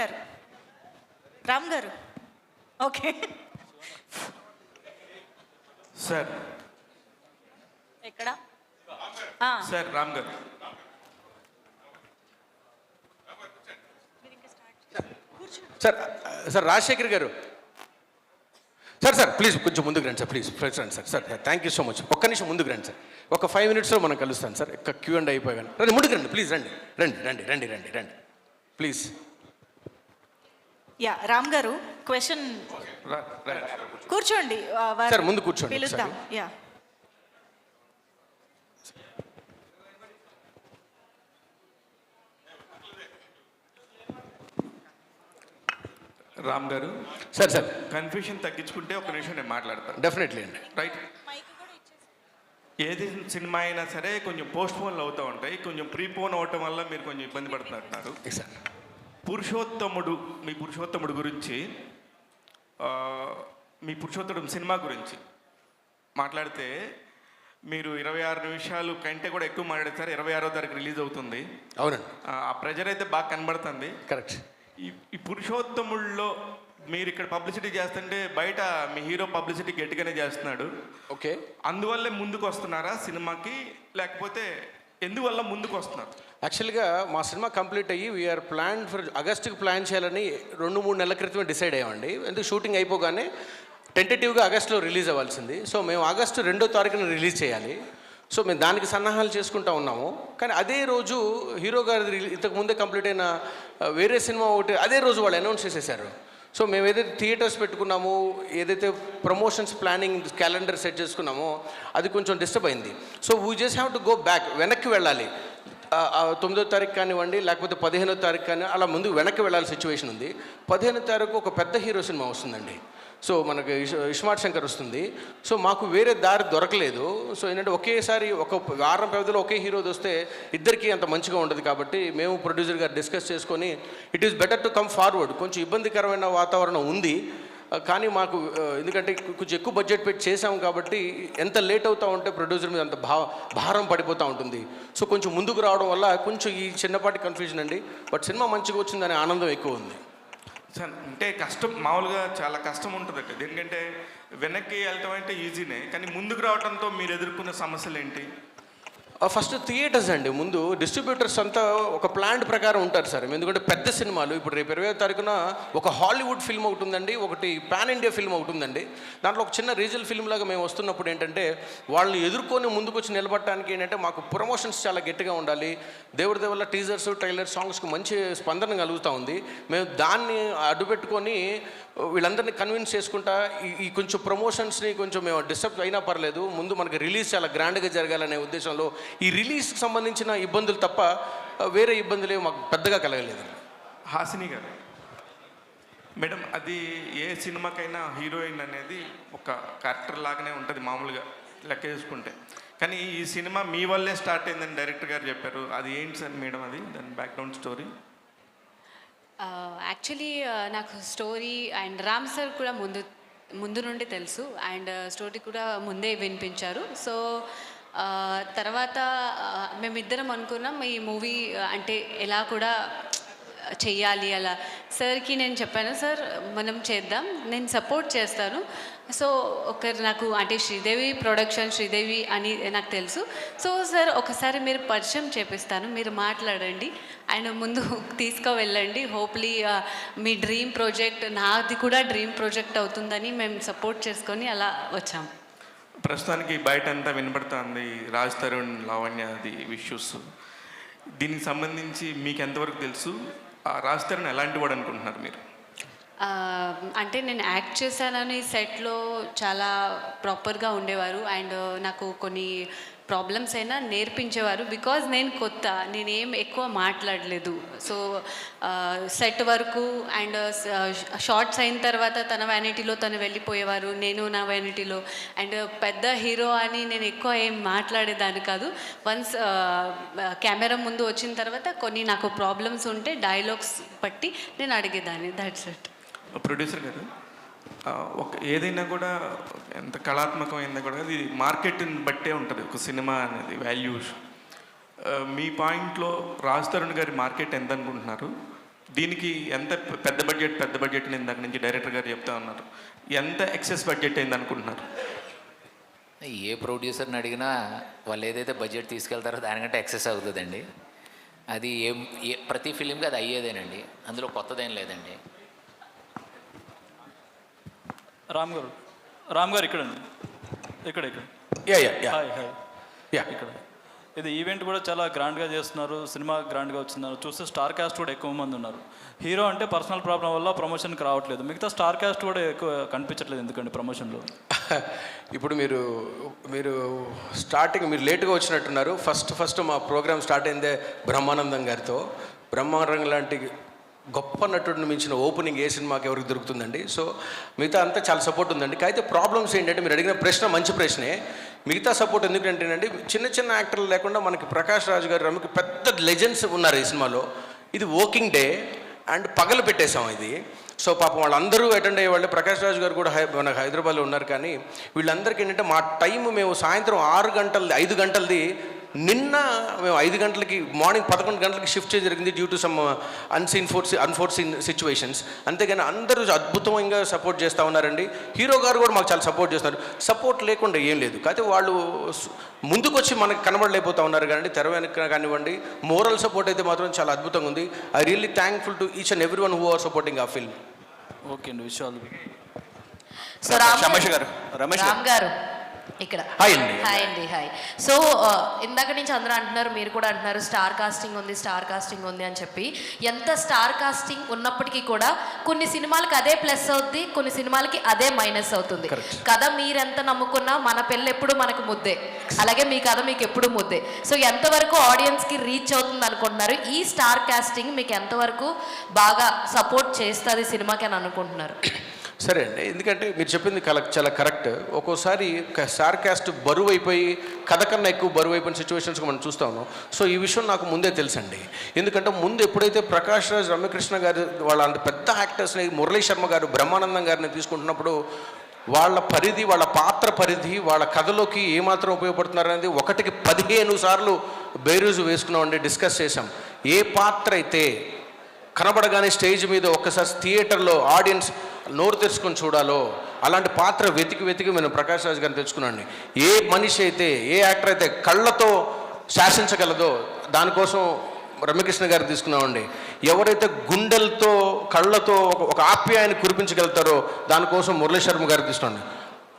గారు, రామ్ గారు. Okay sir. ఎక్కడ సార్ రామ్ గారు. సార్ సార్ రాజశేఖర్ గారు. సార్ సార్ ప్లీజ్ కొంచెం ముందుకు రండి సార్, ప్లీజ్ రండి sir. Sir thank you so much. ఒక్క నిమిషం ముందుకు రండి సార్. ఒక 5 minutesలో మనం కలుస్తాను సార్. క్యూ అండ్ అయిపోయాను. రండి ముందుకు రండి ప్లీజ్. రండి రండి రండి రండి రండి రండి ప్లీజ్. యా రామ్ గారు, క్వశ్చన్ కూర్చోండి సార్, ముందు కూర్చోండి. పిలుద్దాం. యా రామ్ గారు. సార్ సార్ కన్ఫ్యూషన్ తగ్గించుకుంటే ఒక నిమిషం నేను మాట్లాడతాను. డెఫినెట్లీ అండి. రైట్. ఏది సినిమా అయినా సరే కొంచెం పోస్ట్ పోన్లు అవుతూ ఉంటాయి. కొంచెం ప్రీపోన్ అవటం వల్ల మీరు కొంచెం ఇబ్బంది పడుతున్నారు. సార్ మీ పురుషోత్తముడు గురించి, మీ పురుషోత్తముడు సినిమా గురించి మాట్లాడితే మీరు 26 నిమిషాలు కంటే కూడా ఎక్కువ మాట్లాడతారు. 26వ తారీఖు రిలీజ్ అవుతుంది. అవునండి. ఆ ప్రెజర్ అయితే బాగా కనబడుతుంది. కరెక్ట్. ఈ పురుషోత్తముల్లో మీరు ఇక్కడ పబ్లిసిటీ చేస్తుంటే బయట మీ హీరో పబ్లిసిటీ గట్టిగానే చేస్తున్నాడు. ఓకే. అందువల్లే ముందుకు వస్తున్నారా సినిమాకి, లేకపోతే ఎందువల్ల ముందుకు వస్తున్నారు? యాక్చువల్గా మా సినిమా కంప్లీట్ అయ్యి వీఆర్ ప్లాన్ ఫర్ ఆగస్ట్కి ప్లాన్ చేయాలని 2-3 నెలల క్రితమే డిసైడ్ అయ్యామండి. ఎందుకు షూటింగ్ అయిపోగానే టెంటేటివ్గా ఆగస్ట్లో రిలీజ్ అవ్వాల్సింది. సో మేము ఆగస్టు 2వ తారీఖున రిలీజ్ చేయాలి. సో మేము దానికి సన్నాహాలు చేసుకుంటూ ఉన్నాము. కానీ అదే రోజు హీరో గారి ఇంతకు ముందే కంప్లీట్ అయిన వేరే సినిమా ఒకటి అదే రోజు వాళ్ళు అనౌన్స్ చేసేసారు. సో మేము ఏదైతే థియేటర్స్ పెట్టుకున్నామో, ఏదైతే ప్రమోషన్స్ ప్లానింగ్ క్యాలెండర్ సెట్ చేసుకున్నామో అది కొంచెం డిస్టర్బ్ అయింది. So we just have to go back, వెనక్కి వెళ్ళాలి. 9వ తారీఖు కానివ్వండి, లేకపోతే 15వ తారీఖు కానీ అలా ముందు వెనక్కి వెళ్ళాలి సిచ్యువేషన్ ఉంది. 15వ తారీఖు ఒక పెద్ద హీరో సినిమా వస్తుందండి. సో మనకి ఇస్మార్ట్ శంకర్ వస్తుంది. సో మాకు వేరే దారి దొరకలేదు. సో ఏంటంటే ఒకేసారి ఒక వారం వ్యవధిలో ఒకే హీరోది వస్తే ఇద్దరికి అంత మంచిగా ఉండదు. కాబట్టి మేము ప్రొడ్యూసర్ గారు డిస్కస్ చేసుకొని it is better to come forward. కొంచెం ఇబ్బందికరమైన వాతావరణం ఉంది. కానీ మాకు ఎందుకంటే కొంచెం ఎక్కువ బడ్జెట్ పెట్టి చేసాము కాబట్టి ఎంత లేట్ అవుతూ ఉంటే ప్రొడ్యూసర్ మీద అంత భారం పడిపోతూ ఉంటుంది. సో కొంచెం ముందుకు రావడం వల్ల కొంచెం ఈ చిన్నపాటి కన్ఫ్యూజన్ అండి. బట్ సినిమా మంచిగా వచ్చిందనే ఆనందం ఎక్కువ ఉంది. సార్ అంటే కష్టం, మామూలుగా చాలా కష్టం ఉంటుందండి. ఎందుకంటే వెనక్కి వెళ్ళటం అంటే ఈజీనే, కానీ ముందుకు రావడంతో మీరు ఎదుర్కొన్న సమస్యలు ఏంటి? ఫస్ట్ థియేటర్స్ అండి. ముందు డిస్ట్రిబ్యూటర్స్ అంతా ఒక ప్లాన్ ప్రకారం ఉంటారు సార్. ఎందుకంటే పెద్ద సినిమాలు ఇప్పుడు రేపు 20వ తారీఖున ఒక హాలీవుడ్ ఫిల్మ్ ఒకటి ఉందండి, ఒకటి పాన్ ఇండియా ఫిల్మ్ ఒకటి ఉందండి. దాంట్లో ఒక చిన్న రీజనల్ ఫిల్మ్ లాగా మేము వస్తున్నప్పుడు ఏంటంటే వాళ్ళని ఎదుర్కొని ముందుకు వచ్చి నిలబడటానికి ఏంటంటే మాకు ప్రమోషన్స్ చాలా గట్టిగా ఉండాలి. దేవుడి వల్ల టీజర్స్, ట్రైలర్, సాంగ్స్కి మంచి స్పందన కలుగుతూ ఉంది. మేము దాన్ని అడ్డుపెట్టుకొని వీళ్ళందరినీ కన్విన్స్ చేసుకుంటా ఈ కొంచెం ప్రమోషన్స్ని కొంచెం మేము డిస్టర్బ్ అయినా పర్లేదు, ముందు మనకి రిలీజ్ చాలా గ్రాండ్గా జరగాలనే ఉద్దేశంలో ఈ రిలీజ్కి సంబంధించిన ఇబ్బందులు తప్ప వేరే ఇబ్బందులు మాకు పెద్దగా కలగలేదు. హాసిని గారు మేడం, అది ఏ సినిమాకైనా హీరోయిన్ అనేది ఒక క్యారెక్టర్ లాగానే ఉంటుంది మామూలుగా లెక్క చేసుకుంటే. కానీ ఈ సినిమా మీ వల్లే స్టార్ట్ అయిందని డైరెక్టర్ గారు చెప్పారు. అది ఏంటి సార్ మేడం, అది దాని బ్యాక్గ్రౌండ్ స్టోరీ? యాక్చువల్లీ నాకు స్టోరీ అండ్ రామ్ సార్ కూడా ముందు నుండి తెలుసు అండ్ స్టోరీ కూడా ముందే వినిపించారు. సో తర్వాత మేమిద్దరం అనుకున్నాం ఈ మూవీ అంటే ఎలా కూడా చెయ్యాలి. అలా సార్కి నేను చెప్పాను, సార్ మనం చేద్దాం, నేను సపోర్ట్ చేస్తాను. సో ఒకరు నాకు అంటే శ్రీదేవి ప్రొడక్షన్, శ్రీదేవి అని నాకు తెలుసు. సో సార్ ఒకసారి మీరు పరిచయం చేపిస్తాను, మీరు మాట్లాడండి, ఆయన ముందు తీసుకువెళ్ళండి. హోప్లీ మీ డ్రీమ్ ప్రాజెక్ట్, నాది కూడా డ్రీమ్ ప్రాజెక్ట్ అవుతుందని మేము సపోర్ట్ చేసుకొని అలా వచ్చాం. ప్రస్తుతానికి బయట అంతా వినపడుతుంది రాజ్ తరుణ్, లావణ్య అది ఇష్యూస్. దీనికి సంబంధించి మీకు ఎంతవరకు తెలుసు? రాజ్ తరుణ్ ఎలాంటి వాడు అనుకుంటున్నారు మీరు? అంటే నేను యాక్ట్ చేశానని సెట్లో చాలా ప్రాపర్గా ఉండేవారు అండ్ నాకు కొన్ని ప్రాబ్లమ్స్ అయినా నేర్పించేవారు. బికాజ్ నేను కొత్త, నేనేం ఎక్కువ మాట్లాడలేదు. సో సెట్ వరకు అండ్ షార్ట్స్ అయిన తర్వాత తన వ్యానిటీలో తను వెళ్ళిపోయేవారు, నేను నా వ్యానిటీలో. అండ్ పెద్ద హీరో అని నేను ఎక్కువ ఏం మాట్లాడేదాన్ని కాదు. వన్స్ కెమెరా ముందు వచ్చిన తర్వాత కొన్ని నాకు ప్రాబ్లమ్స్ ఉంటే డైలాగ్స్ బట్టి నేను అడిగేదాన్ని. That's it. ప్రొడ్యూసర్ గారు, ఏదైనా కూడా ఎంత కళాత్మకమైందో కూడా అది మార్కెట్ని బట్టే ఉంటుంది ఒక సినిమా అనేది వాల్యూస్. మీ పాయింట్లో రాజ్ తరుణ్ గారి మార్కెట్ ఎంత అనుకుంటున్నారు? దీనికి ఎంత పెద్ద బడ్జెట్ ఇందాక నుంచి డైరెక్టర్ గారు చెప్తా ఉన్నారు, ఎంత ఎక్సెస్ బడ్జెట్ అయింది అనుకుంటున్నారు? ఏ ప్రొడ్యూసర్ని అడిగినా వాళ్ళు ఏదైతే బడ్జెట్ తీసుకెళ్తారో దానికంటే ఎక్సెస్ అవుతుందండి. అది ప్రతి ఫిలింకి అది అయ్యేదేనండి, అందులో కొత్తదేం లేదండి. రామ్ గారు ఇక్కడ yeah yeah yeah hi hi yeah ఇక్కడ ఇది ఈవెంట్ కూడా చాలా గ్రాండ్గా చేస్తున్నారు, సినిమా గ్రాండ్గా వచ్చింది. చూస్తే స్టార్ కాస్ట్ కూడా ఎక్కువ మంది ఉన్నారు. హీరో అంటే పర్సనల్ ప్రాబ్లం వల్ల ప్రమోషన్కి రావట్లేదు, మిగతా స్టార్ కాస్ట్ కూడా ఎక్కువ కనిపించట్లేదు ఎందుకండి ప్రమోషన్లో? ఇప్పుడు మీరు స్టార్టింగ్ మీరు లేట్గా వచ్చినట్టున్నారు. ఫస్ట్ మా ప్రోగ్రామ్ స్టార్ట్ అయిందే బ్రహ్మానందం గారితో. బ్రహ్మానందం లాంటి గొప్ప నటుడిని మించిన ఓపెనింగ్ ఏ సినిమాకి ఎవరికి దొరుకుతుందండి? సో మిగతా అంతా చాలా సపోర్ట్ ఉందండి. అయితే ప్రాబ్లమ్స్ ఏంటంటే, మీరు అడిగిన ప్రశ్న మంచి ప్రశ్నే. మిగతా సపోర్ట్ ఎందుకంటేనండి, చిన్న యాక్టర్లు లేకుండా మనకి ప్రకాష్ రాజ్ గారు, రమకి పెద్ద లెజెండ్స్ ఉన్నారు ఈ సినిమాలో. ఇది వర్కింగ్ డే అండ్ పగలు పెట్టేశాం ఇది. సో పాపం వాళ్ళందరూ అటెండ్ అయ్యేవాళ్ళు. ప్రకాష్ రాజ్ గారు కూడా మన హైదరాబాద్లో ఉన్నారు. కానీ వీళ్ళందరికీ ఏంటంటే, మా టైం మేము సాయంత్రం 5 గంటలది నిన్న మేము 5 గంటలకి మార్నింగ్ 11 గంటలకి షిఫ్ట్ చేయడం జరిగింది due to some unforeseen situations. అంతేగాని అందరూ అద్భుతంగా సపోర్ట్ చేస్తూ ఉన్నారండి. హీరో గారు కూడా మాకు చాలా సపోర్ట్ చేస్తున్నారు. సపోర్ట్ లేకుండా ఏం లేదు. కాకపోతే వాళ్ళు ముందుకు వచ్చి మనకు కనబడలేకపోతూ ఉన్నారు. కానీ తెర వెనక కానివ్వండి, మోరల్ సపోర్ట్ అయితే మాత్రం చాలా అద్భుతంగా ఉంది. I really thankful to each and every one who are supporting ఆ ఫిల్మ్. ఓకే అండి, విషయాలు. సో రామ్ గారు ఇక్కడ హాయ్ అండి. హాయ్ అండి. హాయ్. సో ఇందాక నుంచి అందరూ అంటున్నారు, మీరు కూడా అంటున్నారు స్టార్ కాస్టింగ్ ఉంది అని చెప్పి. ఎంత స్టార్ కాస్టింగ్ ఉన్నప్పటికీ కూడా కొన్ని సినిమాలకి అదే ప్లస్ అవుతుంది, కొన్ని సినిమాలకి అదే మైనస్ అవుతుంది. కథ మీరెంత నమ్ముకున్నా మన పెళ్ళి ఎప్పుడు మనకు ముద్దే, అలాగే మీ కథ మీకు ఎప్పుడు ముద్దే. సో ఎంతవరకు ఆడియన్స్కి రీచ్ అవుతుంది అనుకుంటున్నారు? ఈ స్టార్ కాస్టింగ్ మీకు ఎంతవరకు బాగా సపోర్ట్ చేస్తుంది సినిమాకి అని అనుకుంటున్నారు? సరే అండి, ఎందుకంటే మీరు చెప్పింది చాలా కరెక్ట్. ఒక్కోసారి స్టార్ కాస్ట్ బరువు అయిపోయి కథ కన్నా ఎక్కువ బరువు అయిపోయిన సిచ్యువేషన్స్కి మనం చూస్తాము. సో ఈ విషయం నాకు ముందే తెలుసండి. ఎందుకంటే ముందు ఎప్పుడైతే ప్రకాష్ రాజ్, రమ్యకృష్ణ గారు వాళ్ళ అంత పెద్ద యాక్టర్స్ని, మురళీ శర్మ గారు, బ్రహ్మానందం గారిని తీసుకుంటున్నప్పుడు వాళ్ళ పరిధి, వాళ్ళ పాత్ర పరిధి, వాళ్ళ కథలోకి ఏమాత్రం ఉపయోగపడుతున్నారు అనేది 1కి 15 సార్లు బేరీజు వేసుకున్నామండి, డిస్కస్ చేసాం. ఏ పాత్ర అయితే కనబడగానే స్టేజ్ మీద ఒక్కసారి థియేటర్లో ఆడియన్స్ నోరు తెరుచుకొని చూడాలో అలాంటి పాత్ర వెతికి మేము ప్రకాష్ రాజ్ గారిని తెచ్చుకున్నాండి. ఏ మనిషి అయితే, ఏ యాక్టర్ అయితే కళ్ళతో శాసించగలదో దానికోసం రమ్యకృష్ణ గారిని తీసుకున్నామండి. ఎవరైతే గుండెలతో కళ్ళతో ఒక ఆప్యాయాన్ని కురిపించగలుగుతారో దానికోసం మురళీ శర్మ గారిని తీసుకున్నాండి.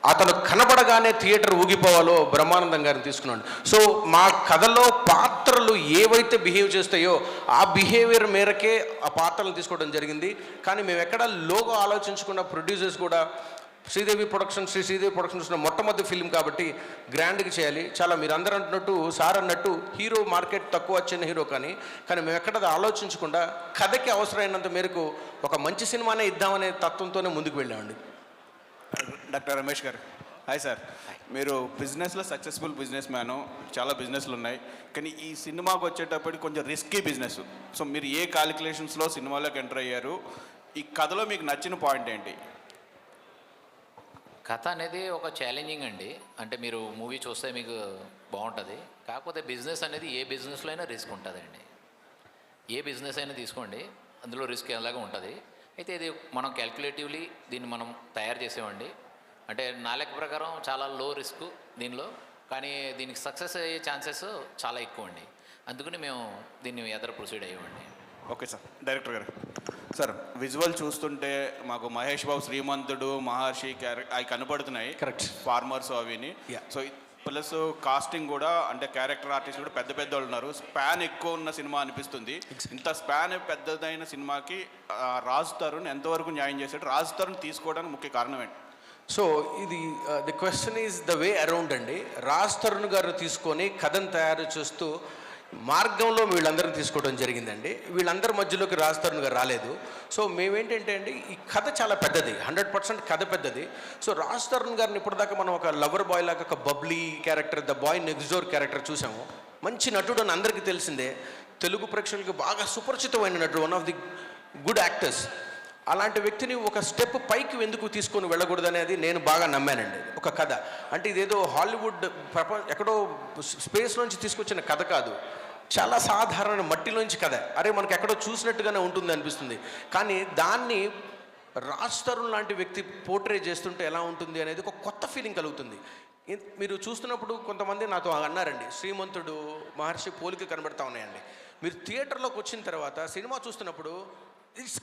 అతను కనబడగానే థియేటర్ ఊగిపోవాలో బ్రహ్మానందం గారిని తీసుకున్నాడు. సో మా కథలో పాత్రలు ఏవైతే బిహేవ్ చేస్తాయో ఆ బిహేవియర్ మేరకే ఆ పాత్రలను తీసుకోవడం జరిగింది. కానీ మేము ఎక్కడ లోగో ఆలోచించకుండా ప్రొడ్యూసర్స్ కూడా శ్రీ శ్రీదేవి ప్రొడక్షన్స్ మొట్టమొదటి ఫిలిం కాబట్టి గ్రాండ్గా చేయాలి. చాలా మీరు అందరూ అంటున్నట్టు, సార్ అన్నట్టు హీరో మార్కెట్ తక్కువ చిన్న హీరో కానీ మేము ఎక్కడ ఆలోచించకుండా కథకి అవసరమైనంత మేరకు ఒక మంచి సినిమానే ఇద్దామనే తత్వంతోనే ముందుకు వెళ్ళామండి. డాక్టర్ రమేష్ గారు హాయ్ సార్. మీరు బిజినెస్లో సక్సెస్ఫుల్ బిజినెస్ మ్యాను, చాలా బిజినెస్లు ఉన్నాయి. కానీ ఈ సినిమాకి వచ్చేటప్పటికి కొంచెం రిస్కీ బిజినెస్. సో మీరు ఏ క్యాలిక్యులేషన్స్లో సినిమాలోకి ఎంటర్ అయ్యారు? ఈ కథలో మీకు నచ్చిన పాయింట్ ఏంటి? కథ అనేది ఒక ఛాలెంజింగ్ అండి. అంటే మీరు మూవీ చూస్తే మీకు బాగుంటుంది. కాకపోతే బిజినెస్ అనేది ఏ బిజినెస్లో అయినా రిస్క్ ఉంటుందండి. ఏ బిజినెస్ అయినా తీసుకోండి, అందులో రిస్క్ ఎలాగ ఉంటుంది. అయితే ఇది మనం క్యాల్కులేటివ్లీ దీన్ని మనం తయారు చేసేవండి. అంటే నా లెక్క ప్రకారం చాలా లో రిస్క్ దీనిలో, కానీ దీనికి సక్సెస్ అయ్యే ఛాన్సెస్ చాలా ఎక్కువ అండి. అందుకని మేము దీన్ని ఎదర ప్రొసీడ్ అయ్యామండి. Okay sir. డైరెక్టర్ గారు సార్, విజువల్ చూస్తుంటే మాకు మహేష్ బాబు శ్రీమంతుడు, మహర్షి అవి కనపడుతున్నాయి. కరెక్ట్. ఫార్మర్స్ అవిని. సో ప్లస్ కాస్టింగ్ కూడా, అంటే క్యారెక్టర్ ఆర్టిస్ట్ కూడా పెద్ద వాళ్ళు ఉన్నారు. స్పాన్ ఎక్కువ ఉన్న సినిమా అనిపిస్తుంది. ఇంత స్పాన్ పెద్దదైన సినిమాకి రాజ్ తరుణ్ ఎంతవరకు న్యాయం చేశాడు? రాజ్ తరుణ్ తీసుకోవడానికి ముఖ్య కారణం ఏంటి? సో ఇది the question is the way around అండి. రాజ్ తరుణ్ గారు తీసుకొని కథను తయారు చేస్తూ మార్గంలో వీళ్ళందరినీ తీసుకోవడం జరిగిందండి. వీళ్ళందరి మధ్యలోకి రాజ్ తరుణ్ గారు రాలేదు. సో మేమేంటంటే అండి, ఈ కథ చాలా పెద్దది, 100% కథ పెద్దది. సో రాజ్ తరుణ్ గారిని ఇప్పటిదాకా మనం ఒక లవర్ బాయ్ లాగా, ఒక bubbly character, the boy next door character చూసాము. మంచి నటుడు అని అందరికీ తెలిసిందే. తెలుగు ప్రేక్షకులకు బాగా సుపరిచితమైన నటుడు, one of the good actors. అలాంటి వ్యక్తిని ఒక స్టెప్ పైకి ఎందుకు తీసుకొని వెళ్ళకూడదు అనేది నేను బాగా నమ్మానండి. ఒక కథ అంటే ఇదేదో హాలీవుడ్ ఎక్కడో స్పేస్ నుంచి తీసుకొచ్చిన కథ కాదు. చాలా సాధారణ మట్టిలోంచి కథ, అరే మనకి ఎక్కడో చూసినట్టుగానే ఉంటుంది అనిపిస్తుంది. కానీ దాన్ని రాజ్ తరుణ్ లాంటి వ్యక్తి పోర్ట్రే చేస్తుంటే ఎలా ఉంటుంది అనేది ఒక కొత్త ఫీలింగ్ కలుగుతుంది. మీరు చూస్తున్నప్పుడు కొంతమంది నాతో అన్నారండి, శ్రీమంతుడు మహర్షి పోలిక కనబడతా ఉన్నాయండి. మీరు థియేటర్లోకి వచ్చిన తర్వాత సినిమా చూస్తున్నప్పుడు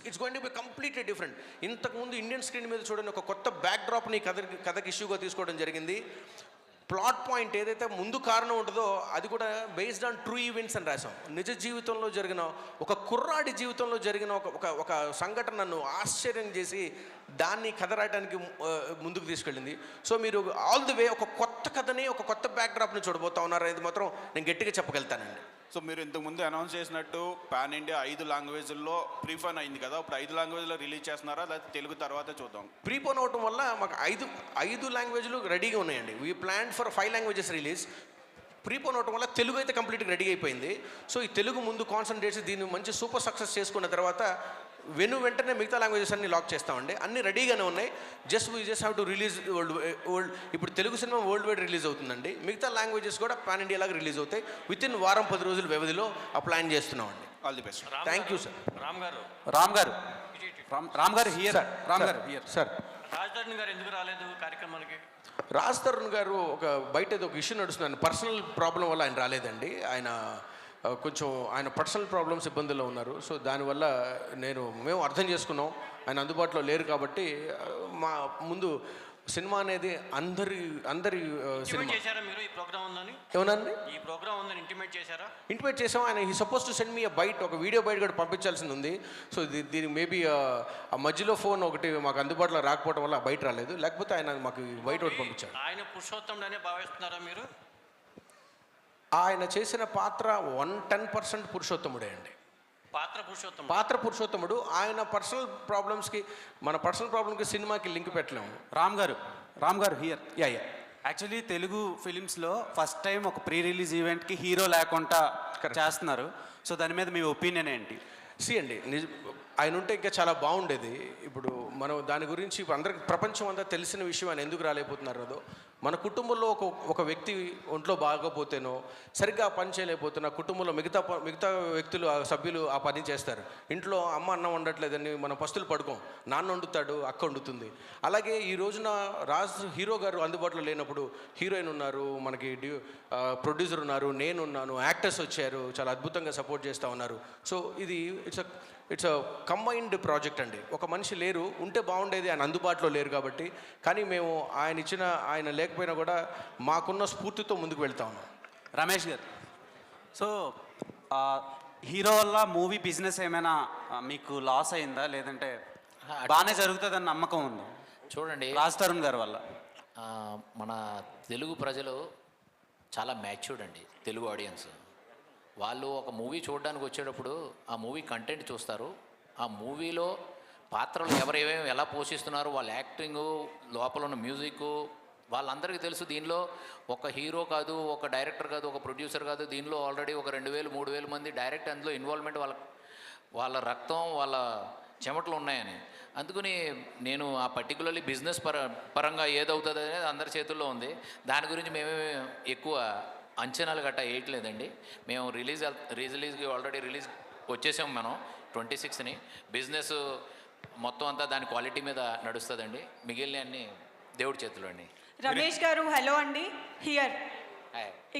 it's going to be completely different. ఇంతకుముందు ఇండియన్ స్క్రీన్ మీద చూడండి, ఒక కొత్త బ్యాక్డ్రాప్ని కథకి ఇష్యూగా తీసుకోవడం జరిగింది. ప్లాట్ పాయింట్ ఏదైతే ముందు కారణం ఉంటుందో అది కూడా బేస్డ్ ఆన్ ట్రూ ఈవెంట్స్ అని రాసాం. నిజ జీవితంలో జరిగిన ఒక కుర్రాడి జీవితంలో జరిగిన ఒక సంఘటన నన్ను ఆశ్చర్యం చేసి దాన్ని కథ రాయడానికి ముందుకు తీసుకెళ్ళింది. సో మీరు ఆల్ ది వే ఒక కొత్త కథని, ఒక కొత్త బ్యాక్డ్రాప్ని చూడబోతా ఉన్నారు అనేది మాత్రం నేను గట్టిగా చెప్పగలుగుతానండి. సో మీరు ఇంతకుముందు అనౌన్స్ చేసినట్టు పాన్ ఇండియా 5 లాంగ్వేజ్ల్లో ప్రీఫోన్ అయింది కదా, ఇప్పుడు 5 లాంగ్వేజ్లో రిలీజ్ చేస్తున్నారా, లేకపోతే తెలుగు తర్వాత చూద్దాం? ప్రీపోన్ అవటం వల్ల మాకు ఐదు లాంగ్వేజ్లు రెడీగా ఉన్నాయండి. We plan for 5 languages release. Prepone అవటం వల్ల తెలుగు అయితే కంప్లీట్గా రెడీ అయిపోయింది. సో ఈ తెలుగు ముందు కాన్సన్ట్రేట్ చేసి దీన్ని మంచి సూపర్ సక్సెస్ చేసుకున్న తర్వాత వెంటనే మిగతా లాంగ్వేజెస్ అన్ని లాక్ చేస్తామండి. అన్నీ రెడీగానే ఉన్నాయి. We just have to release world. ఇప్పుడు Telugu cinema world wide release అవుతుందండి. మిగతా లాంగ్వేజెస్ కూడా పాన్ ఇండియా లాగా రిలీజ్ అవుతాయి. వితిన్ వారం 10 రోజుల వ్యవధిలో ఆ ప్లాన్ చేస్తున్నామండి. All the best. Thank you sir. Ram గారు హియర్. సార్ రాజ్ తరుణ్ గారు ఎందుకు రాలేదు కార్యక్రమానికి? రాజ్ తరుణ్ గారు బయట ఏదో ఒక ఇష్యూ నడుస్తుంది, పర్సనల్ ప్రాబ్లం వల్ల ఆయన రాలేదండి. ఆయన కొంచెం ఆయన పర్సనల్ ప్రాబ్లమ్స్ ఇబ్బందుల్లో ఉన్నారు. సో దానివల్ల మేము అర్థం చేసుకున్నాం, ఆయన అందుబాటులో లేరు. కాబట్టి మా ముందు సినిమా అనేది అందరి సినిమా. చేశారా మీరు ఈ ప్రోగ్రామ్ ఉందని? ఏమనండి? ఈ ప్రోగ్రామ్ ఉందని ఇంటిమేట్ చేశారా? ఇంటిమేట్ చేసాం. ఆయన he suppose to send me ఒక వీడియో బయట కూడా పంపించాల్సింది ఉంది. సో దీనికి మేబీ ఆ మధ్యలో ఫోన్ ఒకటి మాకు అందుబాటులో రాకపోవడం వల్ల బయట రాలేదు. లేకపోతే ఆయన మాకు బయట ఒకటి పంపించాడు. ఆయన పురుషోత్తముడనే భావిస్తున్నారా మీరు? ఆయన చేసిన పాత్ర 110% పురుషోత్తముడే అండి. పాత్ర పురుషోత్తముడు. ఆయన పర్సనల్ ప్రాబ్లమ్స్కి, మన పర్సనల్ ప్రాబ్లమ్కి సినిమాకి లింక్ పెట్టలేము. రామ్ గారు హియర్. యా. యాక్చువల్లీ తెలుగు ఫిలిమ్స్లో ఫస్ట్ టైం ఒక ప్రీ రిలీజ్ ఈవెంట్కి హీరో లేకుండా చేస్తున్నారు. సో దాని మీద మీ ఒపీనియన్ ఏంటి? అండి ఆయన ఉంటే ఇంకా చాలా బాగుండేది. ఇప్పుడు మనం దాని గురించి అందరికి ప్రపంచం అంతా తెలిసిన విషయం ఆయన ఎందుకు రాలేకపోతున్నారో, మన కుటుంబంలో ఒక వ్యక్తి ఒంట్లో బాగోపోతేనో సరిగ్గా పని చేయలేకపోతున్నా కుటుంబంలో మిగతా వ్యక్తులు సభ్యులు ఆ పని చేస్తారు. ఇంట్లో అమ్మ అన్నం వండట్లేదని మనం పస్తులు పడుకోం, నాన్న వండుతాడు, అక్క వండుతుంది. అలాగే ఈ రోజున హీరో గారు అందుబాటులో లేనప్పుడు హీరోయిన్ ఉన్నారు, మనకి ప్రొడ్యూసర్ ఉన్నారు, నేనున్నాను, యాక్టర్స్ వచ్చారు, చాలా అద్భుతంగా సపోర్ట్ చేస్తూ ఉన్నారు. సో ఇది ఇట్స్ కంబైన్డ్ ప్రాజెక్ట్ అండి. ఒక మనిషి లేరు, ఉంటే బాగుండేది, ఆయన అందుబాటులో లేరు కాబట్టి. కానీ మేము ఆయన లేకపోయినా కూడా మాకున్న స్ఫూర్తితో ముందుకు వెళ్తా ఉన్నాం. రమేష్ గారు, సో హీరో వల్ల మూవీ బిజినెస్ ఏమైనా మీకు లాస్ అయిందా, లేదంటే బాగానే జరుగుతుందని నమ్మకం ఉందా? చూడండి, రాజ్ తరుణ్ గారి వల్ల మన తెలుగు ప్రజలు చాలా మ్యాచ్యూర్డ్ అండి. తెలుగు ఆడియన్స్ వాళ్ళు ఒక మూవీ చూడడానికి వచ్చేటప్పుడు ఆ మూవీ కంటెంట్ చూస్తారు. ఆ మూవీలో పాత్రలు ఎవరేమేమి ఎలా పోషిస్తున్నారు, వాళ్ళ యాక్టింగు, లోపల ఉన్న మ్యూజిక్ వాళ్ళందరికీ తెలుసు. దీనిలో ఒక హీరో కాదు, ఒక డైరెక్టర్ కాదు, ఒక ప్రొడ్యూసర్ కాదు, దీనిలో ఆల్రెడీ ఒక 2000-3000 మంది డైరెక్ట్ అందులో ఇన్వాల్వ్మెంట్, వాళ్ళ రక్తం, వాళ్ళ చెమటలు ఉన్నాయని. అందుకని నేను ఆ పర్టికులర్లీ బిజినెస్ పరంగా ఏదవుతుంది అనేది అందరి చేతుల్లో ఉంది. దాని గురించి మేమే ఎక్కువ అంచనాలు గట్టా వేయట్లేదండి. మేము రిలీజ్కి ఆల్రెడీ రిలీజ్ వచ్చేసాం. మనం 26ని బిజినెస్ మొత్తం అంతా దాని క్వాలిటీ మీద నడుస్తుందండి. మిగిలిన అన్ని దేవుడి చేతులు అండి. రమేష్ గారు హలో అండి. హియర్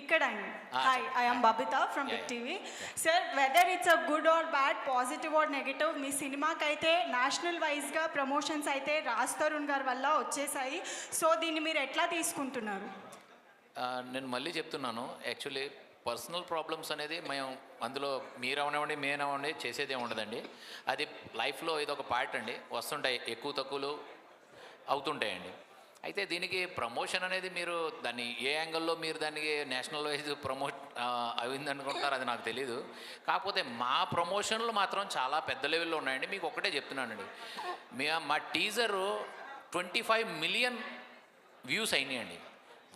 ఇక్కడ అండి. Hi, I'm Babitha from Big TV. Sir, whether it's a good or bad, positive or negative, మీ సినిమాకైతే నేషనల్ వైజ్గా ప్రమోషన్స్ అయితే రాజ్ తరుణ్ గారి వల్ల వచ్చేసాయి. సో దీన్ని మీరు ఎట్లా తీసుకుంటున్నారు? నేను మళ్ళీ చెప్తున్నాను, యాక్చువల్లీ పర్సనల్ ప్రాబ్లమ్స్ అనేది మేము అందులో మీరవనివ్వండి మేనవ్వండి చేసేదే ఉండదండి. అది లైఫ్లో ఇదొక పార్ట్ అండి. వస్తుంటాయి, ఎక్కువ తక్కువలు అవుతుంటాయండి. అయితే దీనికి ప్రమోషన్ అనేది మీరు దాన్ని ఏ యాంగిల్లో మీరు దానికి నేషనల్ వైజ్ అయింది అనుకుంటున్నారు, అది నాకు తెలీదు. కాకపోతే మా ప్రమోషన్లు మాత్రం చాలా పెద్ద లెవెల్లో ఉన్నాయండి. మీకు ఒక్కటే చెప్తున్నానండి, మా టీజరు 25 మిలియన్ వ్యూస్ అయినాయండి.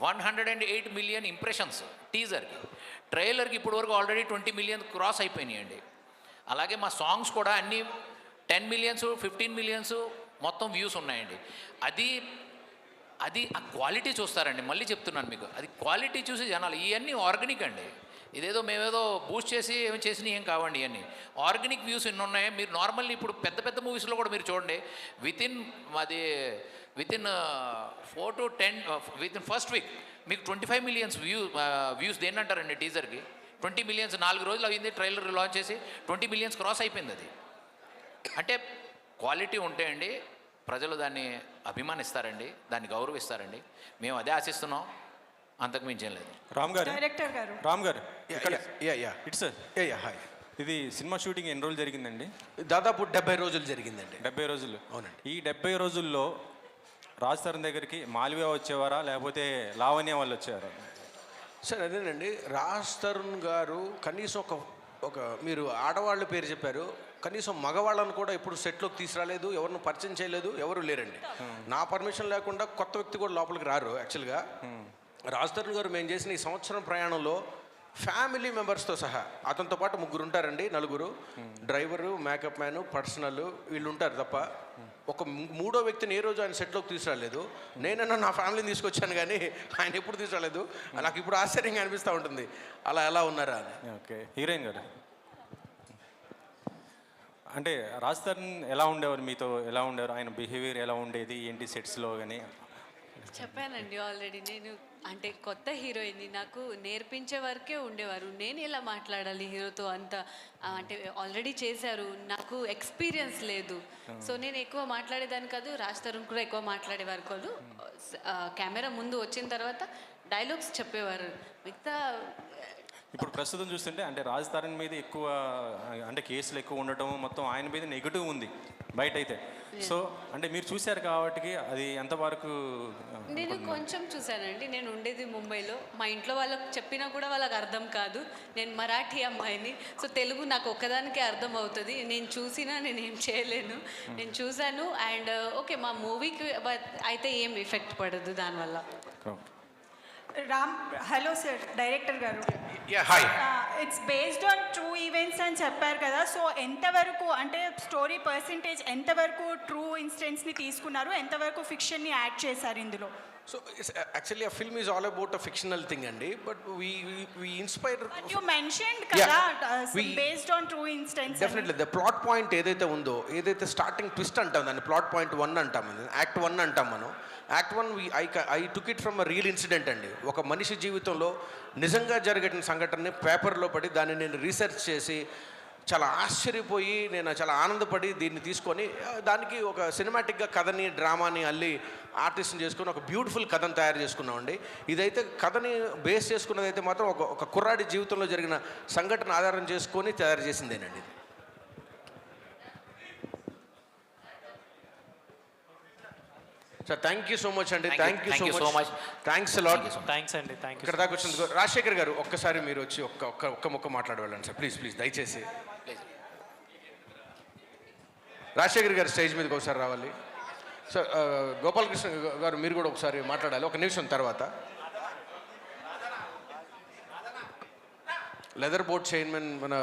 108 మిలియన్ ఇంప్రెషన్స్ టీజర్కి. ట్రైలర్కి ఇప్పుడు వరకు ఆల్రెడీ 20 మిలియన్ క్రాస్ అయిపోయినాయండి. అలాగే మా సాంగ్స్ కూడా అన్నీ 10 మిలియన్స్ 15 మిలియన్స్ మొత్తం వ్యూస్ ఉన్నాయండి. అది ఆ క్వాలిటీ చూస్తారండి. మళ్ళీ చెప్తున్నాను మీకు, అది క్వాలిటీ చూసి జనాలు. ఇవన్నీ ఆర్గానిక్ అండి. ఇదేదో మేమేదో బూస్ట్ చేసి ఏమి చేసినా ఏం కావండి ఇవన్నీ. ఆర్గానిక్ వ్యూస్ ఎన్ని ఉన్నాయి. మీరు నార్మల్లీ ఇప్పుడు పెద్ద పెద్ద మూవీస్లో కూడా మీరు చూడండి, within 4 to 10 within first week మీకు 25 మిలియన్స్ వ్యూస్ దేన్నంటారండి టీజర్కి. 20 మిలియన్స్ 4 రోజులు అయింది ట్రైలర్ లాంచ్ చేసి 20 మిలియన్స్ క్రాస్ అయిపోయింది. అది అంటే క్వాలిటీ ఉంటే అండి ప్రజలు దాన్ని అభిమానిస్తారండి, దాన్ని గౌరవిస్తారండి. మేము అదే ఆశిస్తున్నాం, అంతకు మించేం లేదు. రామ్ గారు, డైరెక్టర్ గారు, రామ్ గారు, ఇట్స్ హాయ్. ఇది సినిమా షూటింగ్ ఎన్ని రోజులు జరిగిందండి? దాదాపు 70 రోజులు జరిగిందండి. 70 రోజులు. అవునండి. ఈ 70 రోజుల్లో రాజ్ తరుణ్ దగ్గరికి మాల్వియా వచ్చేవారా లేకపోతే లావణ్య వాళ్ళు వచ్చేవారా? సార్ అదేనండి, రాజ్ తరుణ్ గారు కనీసం ఒక మీరు ఆడవాళ్ళ పేరు చెప్పారు, కనీసం మగవాళ్ళను కూడా ఎప్పుడు సెట్లోకి తీసుకురాలేదు, ఎవరిని పరిచయం చేయలేదు, ఎవరు లేరండి. నా పర్మిషన్ లేకుండా కొత్త వ్యక్తి కూడా లోపలికి రారు. యాక్చువల్గా రాజ్ తరుణ్ గారు మేము చేసిన ఈ సంవత్సరం ప్రయాణంలో ఫ్యామిలీ మెంబర్స్తో సహా అతనితో పాటు 3 ఉంటారండి, 4 డ్రైవరు, మేకప్ మ్యాను, పర్సనల్ వీళ్ళు ఉంటారు తప్ప ఒక 3వ వ్యక్తిని ఏ రోజు ఆయన సెట్లోకి తీసుకురాలేదు. నేనన్నా నా ఫ్యామిలీని తీసుకొచ్చాను కానీ ఆయన ఎప్పుడు తీసుకురాలేదు. నాకు ఇప్పుడు ఆశ్చర్యంగా అనిపిస్తూ ఉంటుంది అలా ఎలా ఉన్నారా అని. ఓకే, హీరోయిన్ గారు అంటే రాజ్ తరుణ్ ఎలా ఉండేవారు, మీతో ఎలా ఉండేవారు, ఆయన బిహేవియర్ ఎలా ఉండేది ఏంటి సెట్స్లో కానీ? చెప్పానండి ఆల్రెడీ, నేను అంటే కొత్త హీరోయిన్ని, నాకు నేర్పించే వరకే ఉండేవారు. నేను ఎలా మాట్లాడాలి హీరోతో అంత అంటే ఆల్రెడీ చేశారు, నాకు ఎక్స్పీరియన్స్ లేదు. సో నేను ఎక్కువ మాట్లాడేదాన్ని కాదు, రాజ్ తరుణ్ కూడా ఎక్కువ మాట్లాడేవారు కాదు. కెమెరా ముందు వచ్చిన తర్వాత డైలాగ్స్ చెప్పేవారు. మిగతా ఇప్పుడు ప్రస్తుతం చూస్తుంటే అంటే రాజ్ తరుణ్ మీద ఎక్కువ అంటే కేసులు ఎక్కువ ఉండటం, మొత్తం ఆయన మీద నెగిటివ్ ఉంది బయట అయితే. సో అంటే మీరు చూశారు కాబట్టి అది ఎంతవరకు? నేను కొంచెం చూశానండి. నేను ఉండేది ముంబైలో, మా ఇంట్లో వాళ్ళకి చెప్పినా కూడా వాళ్ళకి అర్థం కాదు. నేను మరాఠీ అమ్మాయిని, సో తెలుగు నాకు ఒక్కదానికే అర్థం అవుతుంది. నేను చూసినా నేనేం చేయలేను. నేను చూశాను అండ్ ఓకే, మా మూవీకి అయితే ఏం ఎఫెక్ట్ పడదు దానివల్ల. రామ్, హలో సార్, డైరెక్టర్ గారు. Hi. It's based on true events అని చెప్పారు కదా, సో ఎంతవరకు అంటే స్టోరీ పర్సంటేజ్ ఎంతవరకు ట్రూ ఇన్సిడెంట్స్ని తీసుకున్నారు, ఎంతవరకు ఫిక్షన్ని యాడ్ చేశారు ఇందులో? సో యాక్చువల్లీ ఆ film is all about a fictional thing అండి, but we inspire. You mentioned కదా based on true incidents. Definitely the plot point ఏదైతే ఉందో, ఏదైతే స్టార్టింగ్ ట్విస్ట్ అంటాం దాన్ని ప్లాట్ పాయింట్ 1 అంటాం, యాక్ట్ 1 అంటాం మనం. Act 1 I took it from a real incident అండి. ఒక మనిషి జీవితంలో నిజంగా జరిగిన సంఘటనని పేపర్లో పడి దాన్ని నేను రీసెర్చ్ చేసి చాలా ఆశ్చర్యపోయి నేను చాలా ఆనందపడి దీన్ని తీసుకొని దానికి ఒక సినిమాటిక్గా కథని, డ్రామాని అల్లి ఆర్టిస్ట్ని చేసుకొని ఒక బ్యూటిఫుల్ కథను తయారు చేసుకున్నామండి. ఇదైతే కథని బేస్ చేసుకున్నదైతే మాత్రం ఒక కుర్రాడి జీవితంలో జరిగిన సంఘటన ఆధారం చేసుకొని తయారు చేసిందేనండి. Sir thank you so much అండి. Thank you so much. Thanks lot. Thanks అండి, థ్యాంక్ యూ. ఇక్కడ దాకా వచ్చినందుకు. రాజశేఖర్ గారు ఒక్కసారి మీరు వచ్చి ఒక్క ముక్క మాట్లాడవాళ్ళండి సార్, ప్లీజ్ దయచేసి. రాజశేఖర్ గారు స్టేజ్ మీదకి ఒకసారి రావాలి సార్. గోపాలకృష్ణ గారు మీరు కూడా ఒకసారి మాట్లాడాలి, 1 నిమిషం తర్వాత. లెదర్ బోర్డ్ చైర్మన్ మన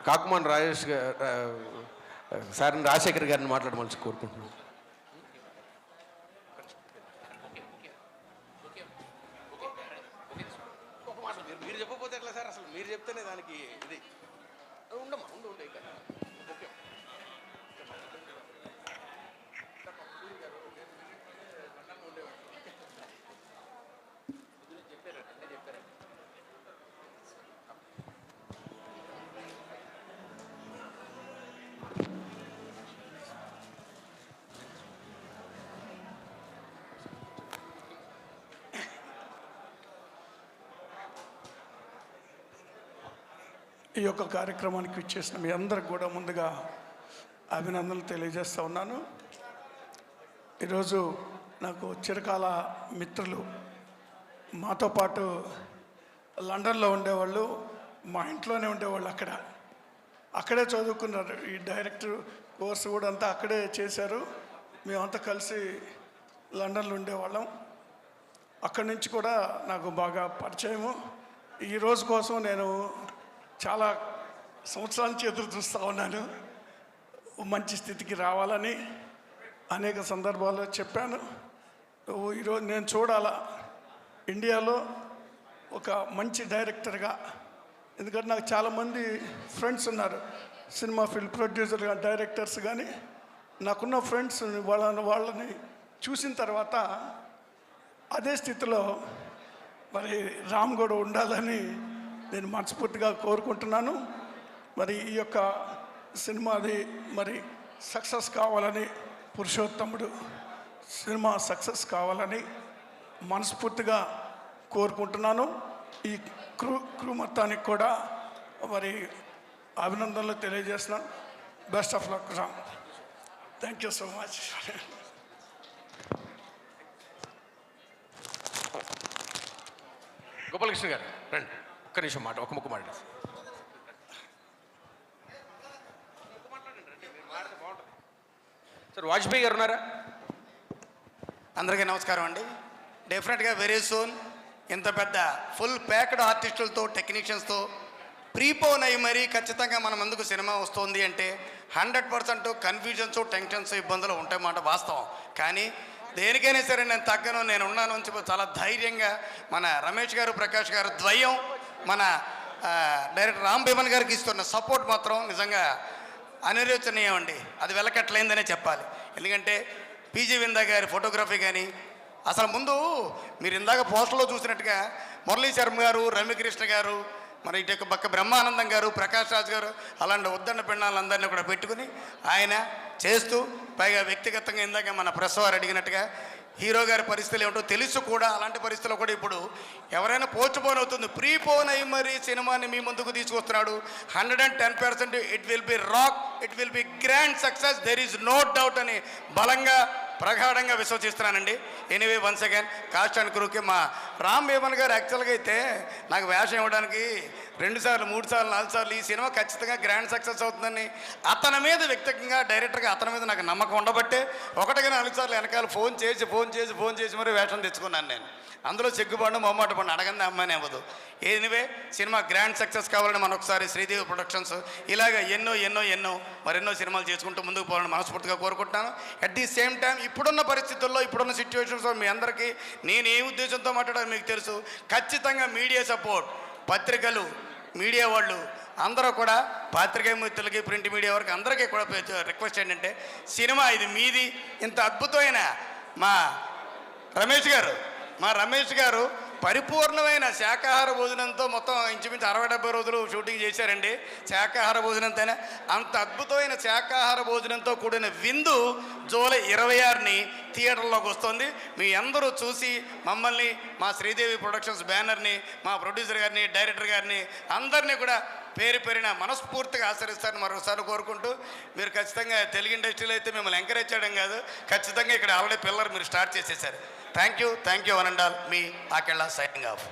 కాకుమాన్ రాజేష్ సార్ని, రాజశేఖర్ గారిని మాట్లాడమని కోరుకుంటున్నాను. మీరు చెప్పకపోతే ఎట్లా సార్, అసలు మీరు చెప్తేనే దానికి ఇది ఉండమ్మా ఉండు ఇక. ఓకే ఈ యొక్క కార్యక్రమానికి ఇచ్చేసిన మీ అందరికి కూడా ముందుగా అభినందనలు తెలియజేస్తూ ఉన్నాను. ఈరోజు నాకు చిరకాల మిత్రులు, మాతో పాటు లండన్లో ఉండేవాళ్ళు, మా ఇంట్లోనే ఉండేవాళ్ళు, అక్కడే చదువుకున్నారు. ఈ డైరెక్టర్ కోర్సు కూడా అంతా అక్కడే చేశారు. మేమంతా కలిసి లండన్లో ఉండేవాళ్ళం. అక్కడి నుంచి కూడా నాకు బాగా పరిచయము. ఈ రోజు కోసం నేను చాలా సంవత్సరాల నుంచి ఎదురు చూస్తూ ఉన్నాను. మంచి స్థితికి రావాలని అనేక సందర్భాల్లో చెప్పాను. ఈరోజు నేను చూడాలా, ఇండియాలో ఒక మంచి డైరెక్టర్గా, ఎందుకంటే నాకు చాలామంది ఫ్రెండ్స్ ఉన్నారు సినిమా ఫిల్మ్ ప్రొడ్యూసర్ కానీ డైరెక్టర్స్ కానీ. నాకున్న ఫ్రెండ్స్ వాళ్ళని చూసిన తర్వాత అదే స్థితిలో మరి రామ్ కూడా ఉండాలని నేను మనస్ఫూర్తిగా కోరుకుంటున్నాను. మరి ఈ యొక్క సినిమాది మరి సక్సెస్ కావాలని, పురుషోత్తముడు సినిమా సక్సెస్ కావాలని మనస్ఫూర్తిగా కోరుకుంటున్నాను. ఈ క్రూ మొత్తానికి కూడా మరి అభినందనలు తెలియజేస్తున్నాను. Best of luck Ram. Thank you so much. Gopalakrishna గారు రండి, ఒక్క నిమిషం మాట, ఒక ముక్కు మాట. సార్ వాజ్పేయి గారు ఉన్నారా? అందరికీ నమస్కారం అండి. డెఫినెట్గా వెరీ సూన్ ఇంత పెద్ద ఫుల్ ప్యాక్డ్ ఆర్టిస్టులతో, టెక్నీషియన్స్తో ప్రీపోన్ అయ్యి మరీ ఖచ్చితంగా మన ముందుకు సినిమా వస్తుంది అంటే 100% కన్ఫ్యూజన్స్, టెన్షన్స్, ఇబ్బందులు ఉంటాయన్నమాట, వాస్తవం. కానీ దేనికైనా సరే నేను తగ్గను, నేను ఉన్నాను అని చెప్పి చాలా ధైర్యంగా మన రమేష్ గారు, ప్రకాష్ గారు ద్వయం, మన డైరెక్టర్ రామ్ భీమన్ గారికి ఇస్తున్న సపోర్ట్ మాత్రం నిజంగా అనిర్వచనీయం అండి. అది వెలకట్లయిందనే చెప్పాలి. ఎందుకంటే పీజీ విందా గారి ఫోటోగ్రఫీ కానీ, అసలు ముందు మీరు ఇందాక పోస్టర్లో చూసినట్టుగా మురళీ శర్మ గారు, రమ్యకృష్ణ గారు, మరి ఇటు పక్క బ్రహ్మానందం గారు, ప్రకాష్ రాజ్ గారు, అలాంటి ఉద్దండ పిండాలందరినీ కూడా పెట్టుకుని ఆయన చేస్తూ, పైగా వ్యక్తిగతంగా ఇందాక మన ప్రెస్ వారు అడిగినట్టుగా హీరో గారి పరిస్థితులు ఏమిటో తెలుసు కూడా. అలాంటి పరిస్థితుల్లో కూడా ఇప్పుడు ఎవరైనా పోస్ట్పోన్ అవుతుంది, ప్రీపోన్ అయ్యి మరి సినిమాని మీ ముందుకు తీసుకొస్తున్నాడు. 110% it will be rock, it will be grand success, there is no doubt అని బలంగా ప్రగాఢంగా విశ్వసిస్తున్నానండి. Anyway once again cast and క్రూకి మా రామ్ భీమన్ గారు యాక్చువల్గా అయితే నాకు వేషం ఇవ్వడానికి 2 సార్లు 3 సార్లు 4 సార్లు ఈ సినిమా ఖచ్చితంగా గ్రాండ్ సక్సెస్ అవుతుందని అతని మీద వ్యక్తిగతంగా డైరెక్టర్గా అతని మీద నాకు నమ్మకం ఉండబట్టే 1-4 సార్లు వెనకాల ఫోన్ చేసి మరి వేషం తెచ్చుకున్నాను నేను. అందులో సిగ్గుపడిన మొహమాట పడిన అడగండి అమ్మాయిని అవ్వదు. ఎనివే సినిమా గ్రాండ్ సక్సెస్ కావాలని మనొకసారి శ్రీదేవి ప్రొడక్షన్స్ ఇలాగ ఎన్నో మరెన్నో సినిమాలు చేసుకుంటూ ముందుకు పోవాలని మనస్ఫూర్తిగా కోరుకుంటున్నాను. అట్ ది సేమ్ టైం ఇప్పుడున్న పరిస్థితుల్లో, ఇప్పుడున్న సిచ్యువేషన్స్లో మీ అందరికీ నేను ఏ ఉద్దేశంతో మాట్లాడాలో మీకు తెలుసు. ఖచ్చితంగా మీడియా సపోర్ట్, పత్రికలు, మీడియా వాళ్ళు అందరూ కూడా, పాత్రికేయ మిత్రులకి, ప్రింట్ మీడియా వరకు అందరికీ కూడా రిక్వెస్ట్ ఏంటంటే సినిమా ఇది మీది. ఇంత అద్భుతమైన మా రమేష్ గారు పరిపూర్ణమైన శాకాహార భోజనంతో మొత్తం ఇంచుమించు 60-70 రోజులు షూటింగ్ చేశారండి. శాకాహార భోజనంతోనే అంత అద్భుతమైన శాకాహార భోజనంతో కూడిన విందు జూలై 26ని థియేటర్లోకి వస్తుంది. మీ అందరూ చూసి మమ్మల్ని, మా శ్రీదేవి ప్రొడక్షన్స్ బ్యానర్ని, మా ప్రొడ్యూసర్ గారిని, డైరెక్టర్ గారిని అందరినీ కూడా పేరున మనస్ఫూర్తిగా ఆచరిస్తారని మరొకసారి కోరుకుంటూ, మీరు ఖచ్చితంగా తెలుగు ఇండస్ట్రీలో అయితే మిమ్మల్ని ఎంకరేజ్ చేయడం కాదు, ఖచ్చితంగా ఇక్కడ ఆల్రెడీ పిల్లలు మీరు స్టార్ట్ చేసేసారు. Thank you one and all. Me Akella signing off.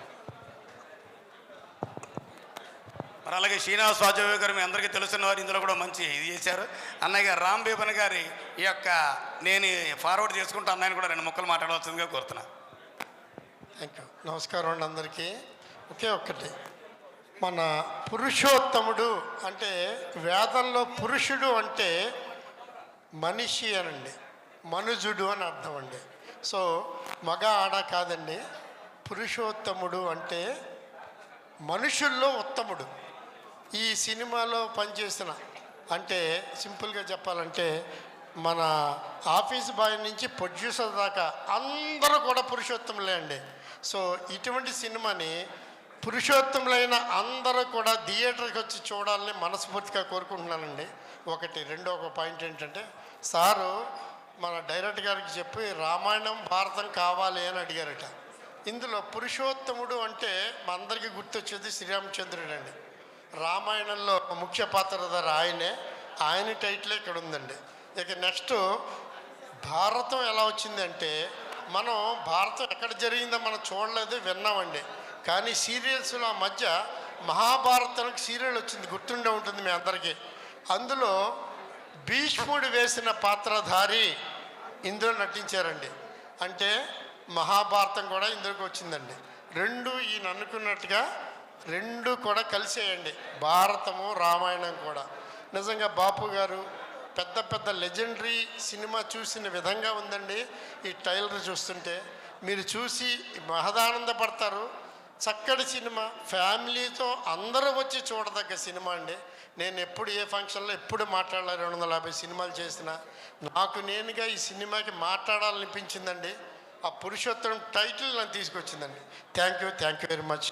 మరి అలాగే శ్రీనివాస్ వాజపేయి గారు మీ అందరికీ తెలుసున్న వారు, ఇందులో కూడా మంచి ఇది చేశారు. అన్నయ్య గారు రామ్ భీమన్ గారి ఈ యొక్క నేను ఫార్వర్డ్ చేసుకుంటూ అన్నయ్యని కూడా 2 ముక్కలు మాట్లాడవలసిందిగా కోరుతున్నా. Thank you. నమస్కారం అండి అందరికీ. ఒక్కటి, మన పురుషోత్తముడు అంటే వేదంలో పురుషుడు అంటే మనిషి అనండి, మనుజుడు అని అర్థం అండి. సో మగ ఆడ కాదండి, పురుషోత్తముడు అంటే మనుషుల్లో ఉత్తముడు. ఈ సినిమాలో పనిచేసిన అంటే సింపుల్గా చెప్పాలంటే మన ఆఫీస్ బాయ్ నుంచి ప్రొడ్యూసర్ దాకా అందరూ కూడా పురుషోత్తములే అండి. సో ఇటువంటి సినిమాని పురుషోత్తములైన అందరూ కూడా థియేటర్కి వచ్చి చూడాలని మనస్ఫూర్తిగా కోరుకుంటున్నానండి. రెండో పాయింట్ ఏంటంటే, సారు మన డైరెక్టర్ గారికి చెప్పి రామాయణం భారతం కావాలి అని అడిగారట. ఇందులో పురుషోత్తముడు అంటే మా అందరికీ గుర్తొచ్చేది శ్రీరామచంద్రుడు అండి. రామాయణంలో ముఖ్య పాత్రధార ఆయన టైటిల్ ఇక్కడ ఉందండి. ఇక నెక్స్ట్ భారతం ఎలా వచ్చిందంటే, మనం భారతం ఎక్కడ జరిగిందో మనం చూడలేదు, విన్నామండి. కానీ సీరియల్స్లో ఆ మధ్య మహాభారతానికి సీరియల్ వచ్చింది, గుర్తుండే ఉంటుంది మీ అందరికీ. అందులో భీష్ముడు వేసిన పాత్రధారి ఇందులో నటించారండి. అంటే మహాభారతం కూడా ఇందులోకి వచ్చిందండి. ఈయన అనుకున్నట్టుగా 2 కూడా కలిసేయండి, భారతము రామాయణం కూడా. నిజంగా బాపు గారు పెద్ద లెజెండరీ సినిమా చూసిన విధంగా ఉందండి. ఈ ట్రైలర్ చూస్తుంటే మీరు చూసి మహదానందపడతారు. చక్కటి సినిమా, ఫ్యామిలీతో అందరూ వచ్చి చూడదగ్గ సినిమా అండి. నేను ఎప్పుడు ఏ ఫంక్షన్లో ఎప్పుడు మాట్లాడాలి, 250 సినిమాలు చేసిన నాకు నేనుగా ఈ సినిమాకి మాట్లాడాలనిపించిందండి. ఆ పురుషోత్తరం టైటిల్ నాకు తీసుకొచ్చిందండి. Thank you very much.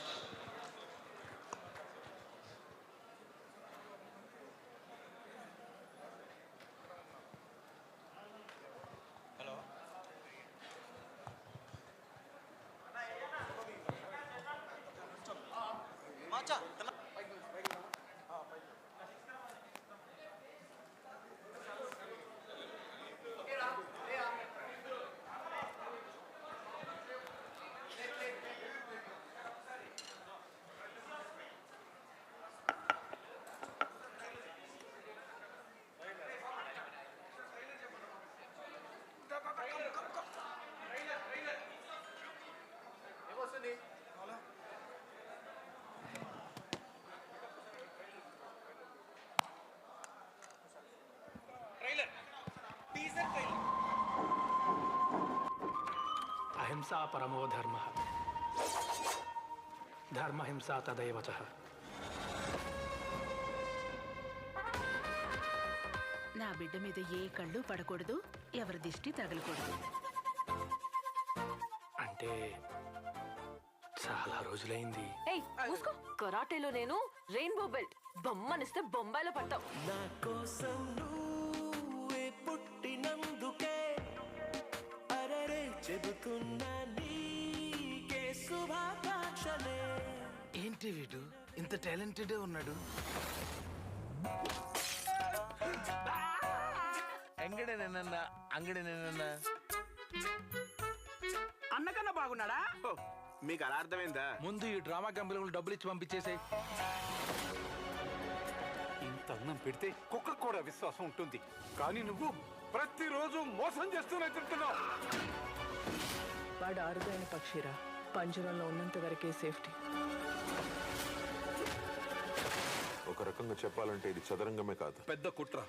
అహింసా పరమో ధర్మ, ధర్మహింసా తదైవ చ. నా బిడ్డ మీద ఏ కళ్ళు పడకూడదు, ఎవరి దిష్టి తగలకూడదు. అంటే చాలా రోజులైంది. కరాటేలో నేను రెయిన్బో బెల్ట్, బొమ్మనిస్తే బొంబాయిలో పడతావు. నా కోసం నువ్వే పుట్టినందుకే అరరే చెబుతున్నా నీకే శుభాకాంక్షలే. ఏంటి వీడు ఇంత టాలెంటెడ్ ఉన్నాడు? ఎంగడనేనన్నా అంగడనేనన్నా అన్నకన్నా బాగున్నాడా? మీకు అలా అర్థమైందా? ముందు ఈ డ్రామా కంపెనీలు డబ్బులు ఇచ్చి పంపించేసాయి. ఇంత అన్నం పెడితే కుక్క కూడా విశ్వాసం ఉంటుంది, కానీ నువ్వు ప్రతిరోజు మోసం చేస్తూనే తింటున్నావు. వాడు అరుదైన పక్షిరా, పంజరంలో ఉన్నంత వరకే సేఫ్టీ. ఒక రకంగా చెప్పాలంటే ఇది చదరంగమే కాదు, పెద్ద కుట్ర.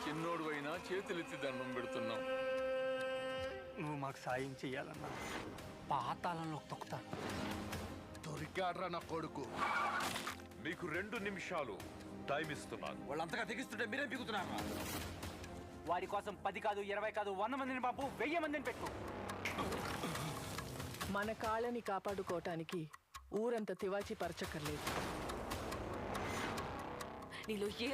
చిన్నోడు అయినా చేతులెత్తి దండం పెడుతున్నావు. నువ్వు మాకు సాయం చెయ్యాలన్నా పాతాళంలో తొక్కుతాను. దొరికాడ్రా నా కొడుకు. మీకు 2 నిమిషాలు టైం ఇస్తున్నాను. వాళ్ళంతగా తెగిస్తుంటే మీరేం పీకుతున్నారు? వాడి కోసం 10 కాదు, 20 కాదు, 100 మందిని బాబు, 1000 మందిని పెట్టు. మన కాళ్ళని కాపాడుకోవటానికి ఊరంతా తివాచి పరచక్కర్లేదు. నీలో ఏ